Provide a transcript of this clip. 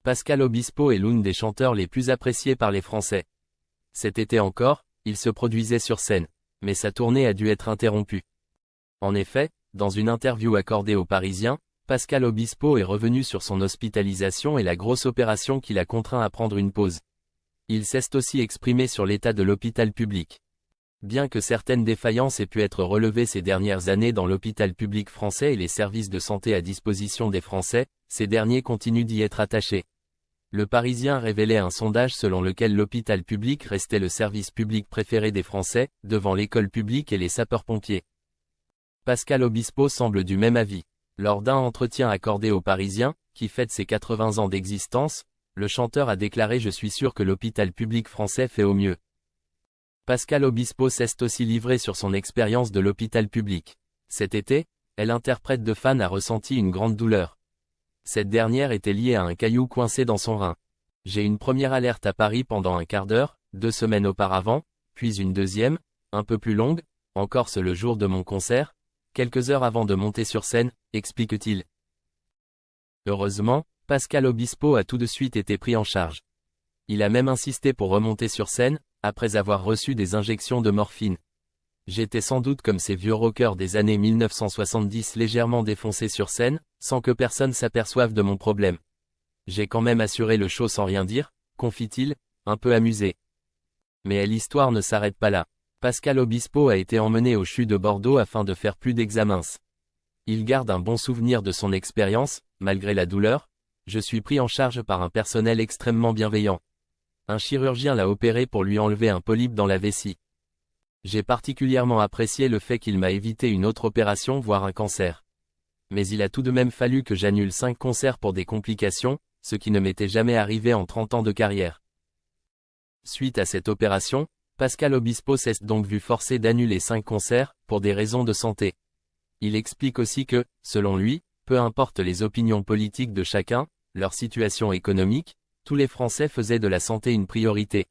Pascal Obispo est l'une des chanteurs les plus appréciés par les Français. Cet été encore, il se produisait sur scène, mais sa tournée a dû être interrompue. En effet, dans une interview accordée aux Parisiens, Pascal Obispo est revenu sur son hospitalisation et la grosse opération qui l'a contraint à prendre une pause. Il s'est aussi exprimé sur l'état de l'hôpital public. Bien que certaines défaillances aient pu être relevées ces dernières années dans l'hôpital public français et les services de santé à disposition des Français, ces derniers continuent d'y être attachés. Le Parisien révélait un sondage selon lequel l'hôpital public restait le service public préféré des Français, devant l'école publique et les sapeurs-pompiers. Pascal Obispo semble du même avis. Lors d'un entretien accordé aux Parisiens, qui fête ses 80 ans d'existence, le chanteur a déclaré « Je suis sûr que l'hôpital public français fait au mieux ». Pascal Obispo s'est aussi livré sur son expérience de l'hôpital public. Cet été, l'interprète de Fan a ressenti une grande douleur. Cette dernière était liée à un caillou coincé dans son rein. J'ai une première alerte à Paris pendant un quart d'heure, 2 semaines auparavant, puis une deuxième, un peu plus longue, en Corse le jour de mon concert, quelques heures avant de monter sur scène, explique-t-il. Heureusement, Pascal Obispo a tout de suite été pris en charge. Il a même insisté pour remonter sur scène, après avoir reçu des injections de morphine. J'étais sans doute comme ces vieux rockers des années 1970 légèrement défoncés sur scène, sans que personne s'aperçoive de mon problème. J'ai quand même assuré le show sans rien dire, confie-t-il, un peu amusé. Mais l'histoire ne s'arrête pas là. Pascal Obispo a été emmené au CHU de Bordeaux afin de faire plus d'examens. Il garde un bon souvenir de son expérience, malgré la douleur. Je suis pris en charge par un personnel extrêmement bienveillant. Un chirurgien l'a opéré pour lui enlever un polype dans la vessie. J'ai particulièrement apprécié le fait qu'il m'a évité une autre opération voire un cancer. Mais il a tout de même fallu que j'annule 5 concerts pour des complications, ce qui ne m'était jamais arrivé en 30 ans de carrière. Suite à cette opération, Pascal Obispo s'est donc vu forcé d'annuler 5 concerts, pour des raisons de santé. Il explique aussi que, selon lui, peu importe les opinions politiques de chacun, leur situation économique, tous les Français faisaient de la santé une priorité.